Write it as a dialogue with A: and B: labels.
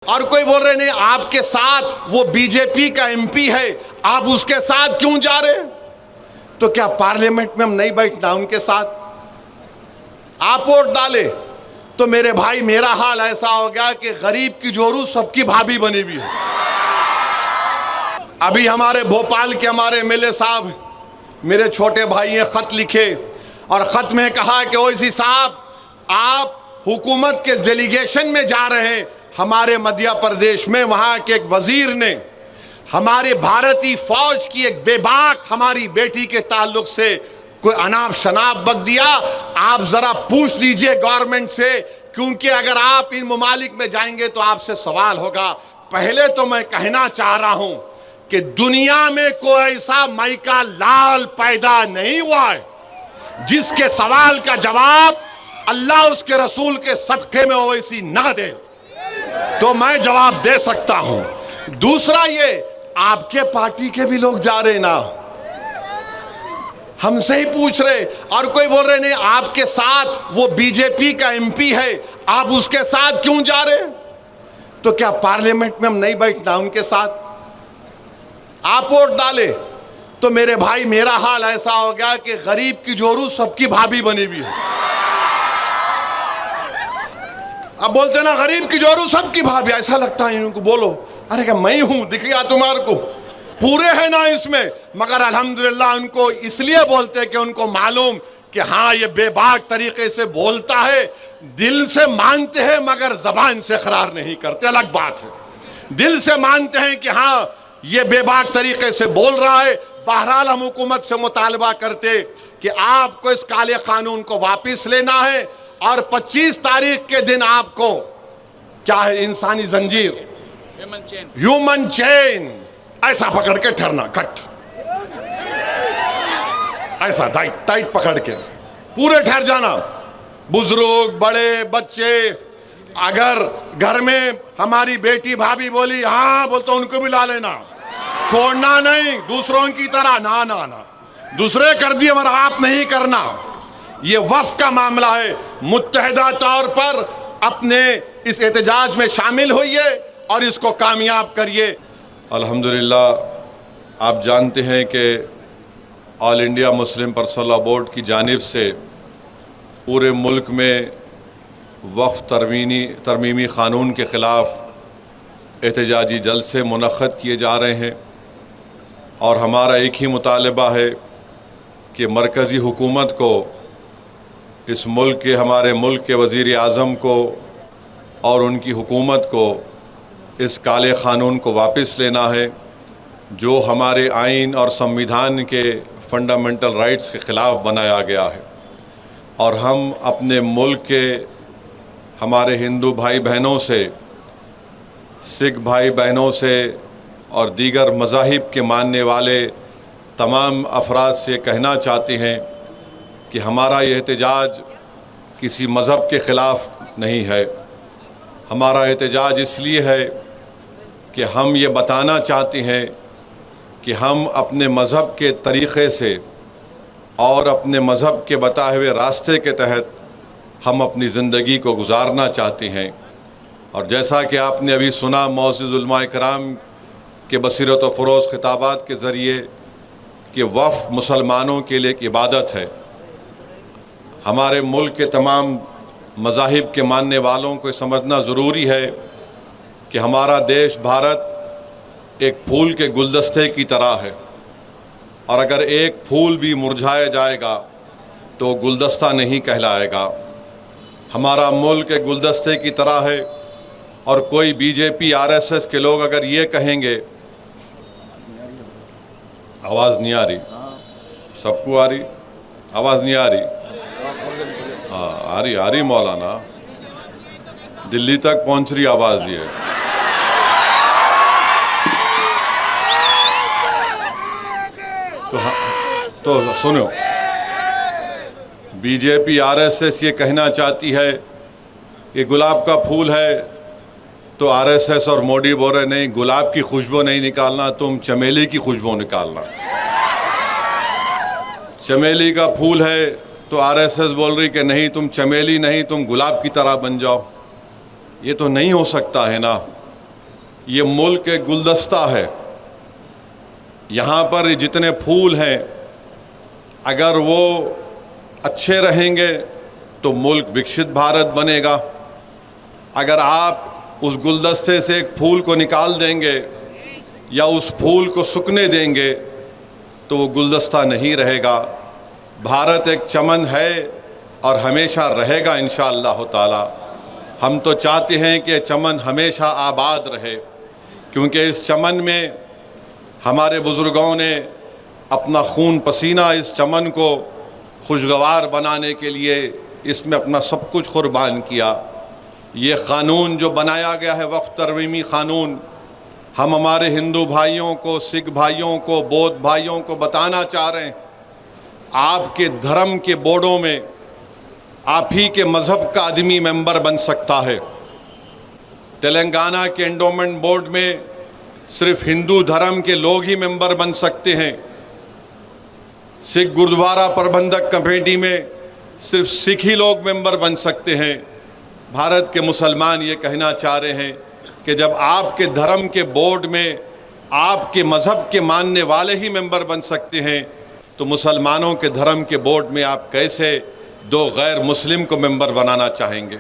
A: और कोई बोल रहे नहीं आपके साथ वो बीजेपी का एमपी है, आप उसके साथ क्यों जा रहे? तो क्या पार्लियामेंट में हम नहीं बैठना उनके साथ? आप वोट डाले तो मेरे भाई मेरा हाल ऐसा हो गया कि गरीब की जोरू सबकी भाभी बनी हुई है। अभी हमारे भोपाल के हमारे एमएलए साहब मेरे छोटे भाई ने खत लिखे और खत में कहा कि ओवैसी साहब आप हुकूमत के डेलीगेशन में जा रहे हैं हमारे मध्य प्रदेश में, वहां के एक वजीर ने हमारे भारतीय फौज की एक बेबाक हमारी बेटी के ताल्लुक से कोई अनाप शनाप बक दिया। आप जरा पूछ लीजिए गवर्नमेंट से, क्योंकि अगर आप इन ममालिक में जाएंगे तो आपसे सवाल होगा। पहले तो मैं कहना चाह रहा हूं कि दुनिया में कोई ऐसा माइका लाल पैदा नहीं हुआ है जिसके सवाल का जवाब अल्लाह उसके रसूल के सदक़े में ओवैसी न दे, तो मैं जवाब दे सकता हूं। दूसरा, ये आपके पार्टी के भी लोग जा रहे ना, हमसे ही पूछ रहे, और कोई बोल रहे नहीं आपके साथ वो बीजेपी का एमपी है, आप उसके साथ क्यों जा रहे? तो क्या पार्लियामेंट में हम नहीं बैठना उनके साथ? आप वोट डाले तो मेरे भाई मेरा हाल ऐसा हो गया कि गरीब की जोरू सबकी भाभी बनी हुई है। अब बोलते ना गरीब की जोरू सबकी भाभी, ऐसा लगता है इनको बोलो अरे क्या मैं हूं, दिख गया तुम्हारे को, पूरे हैं ना इसमें। मगर अल्हम्दुलिल्लाह उनको इसलिए बोलते कि उनको मालूम कि हाँ ये बेबाक तरीके से बोलता है, दिल से मानते हैं मगर जबान से इकरार नहीं करते, अलग बात है। दिल से मानते हैं कि हाँ ये बेबाक तरीके से बोल रहा है। बहरहाल हम हुकूमत से मुतालबा करते कि आपको इस काले कानून को वापस लेना है और 25 तारीख के दिन आपको क्या है, इंसानी जंजीर, ह्यूमन चेन ऐसा पकड़ के ठहरना, कट ऐसा टाइट टाइट पकड़ के पूरे ठहर जाना। बुजुर्ग बड़े बच्चे, अगर घर में हमारी बेटी भाभी बोली हाँ बोल तो उनको भी ला लेना, छोड़ना नहीं दूसरों की तरह, ना ना ना, दूसरे कर दिए मगर आप नहीं करना। ये वफ़ का मामला है, मुत्तहिदा तौर पर अपने इस एहतजाज में शामिल होइए और इसको कामयाब करिए।
B: अल्हम्दुलिल्लाह आप जानते हैं कि all India Muslim personal law board की जानिब से पूरे मुल्क में वक्फ तरमीमी क़ानून के ख़िलाफ़ एहतजाजी जलसे मुनक़्क़द किए जा रहे हैं और हमारा एक ही मुतालबा है कि मरकज़ी हुकूमत को इस मुल्क के, हमारे मुल्क के वज़ीर आज़म को और उनकी हुकूमत को इस काले क़ानून को वापस लेना है जो हमारे आइन और संविधान के फंडामेंटल राइट्स के ख़िलाफ़ बनाया गया है। और हम अपने मुल्क के हमारे हिंदू भाई बहनों से, सिख भाई बहनों से और दीगर मज़ाहिब के मानने वाले तमाम अफराद से कहना चाहते हैं कि हमारा ये एहतजाज किसी मज़हब के ख़िलाफ़ नहीं है। हमारा एहतजाज इसलिए है कि हम ये बताना चाहते हैं कि हम अपने मज़हब के तरीक़े से और अपने मज़हब के बताए हुए रास्ते के तहत हम अपनी ज़िंदगी को गुजारना चाहते हैं। और जैसा कि आपने अभी सुना मौजूद उलमा इकराम के बसीरत व फ़रोज़ ख़िताबात के ज़रिए कि वफ़ मुसलमानों के लिए एक इबादत है। हमारे मुल्क के तमाम मज़ाहिब के मानने वालों को समझना ज़रूरी है कि हमारा देश भारत एक फूल के गुलदस्ते की तरह है और अगर एक फूल भी मुरझाया जाएगा तो गुलदस्ता नहीं कहलाएगा। हमारा मुल्क एक गुलदस्ते की तरह है और कोई बीजेपी आरएसएस के लोग अगर ये कहेंगे, आवाज़ नहीं आ रही, सबको आ रही, आवाज़ नहीं आ रही, हाँ आ रही मौलाना, दिल्ली तक पहुंच रही आवाज़ ये। तो सुनो, बीजेपी आरएसएस ये कहना चाहती है कि गुलाब का फूल है तो आरएसएस और मोदी बोल रहे नहीं, गुलाब की खुशबू नहीं निकालना, तुम चमेली की खुशबू निकालना। चमेली का फूल है तो आरएसएस बोल रही कि नहीं तुम चमेली नहीं, तुम गुलाब की तरह बन जाओ। ये तो नहीं हो सकता है ना। ये मुल्क एक गुलदस्ता है। यहाँ पर जितने फूल हैं, अगर वो अच्छे रहेंगे तो मुल्क विकसित भारत बनेगा। अगर आप उस गुलदस्ते से एक फूल को निकाल देंगे या उस फूल को सूखने देंगे तो वो गुलदस्ता नहीं रहेगा। भारत एक चमन है और हमेशा रहेगा इंशाअल्लाह ताला। हम तो चाहते हैं कि चमन हमेशा आबाद रहे, क्योंकि इस चमन में हमारे बुज़ुर्गों ने अपना खून पसीना इस चमन को खुशगवार बनाने के लिए इसमें अपना सब कुछ कुर्बान किया। ये क़ानून जो बनाया गया है वक्फ़ तरमीमी क़ानून, हम हमारे हिंदू भाइयों को, सिख भाइयों को, बौद्ध भाइयों को बताना चाह रहे हैं, आपके धर्म के बोर्डों में आप ही के मज़हब का आदमी मेंबर बन सकता है। तेलंगाना के एंडोमेंट बोर्ड में सिर्फ हिंदू धर्म के लोग ही मेंबर बन सकते हैं। सिख गुरुद्वारा प्रबंधक कमेटी में सिर्फ सिख ही लोग मेंबर बन सकते हैं। भारत के मुसलमान ये कहना चाह रहे हैं कि जब आपके धर्म के बोर्ड में आपके मज़हब के मानने वाले ही मेंबर बन सकते हैं, तो मुसलमानों के धर्म के बोर्ड में आप कैसे दो गैर मुस्लिम को मेंबर बनाना चाहेंगे।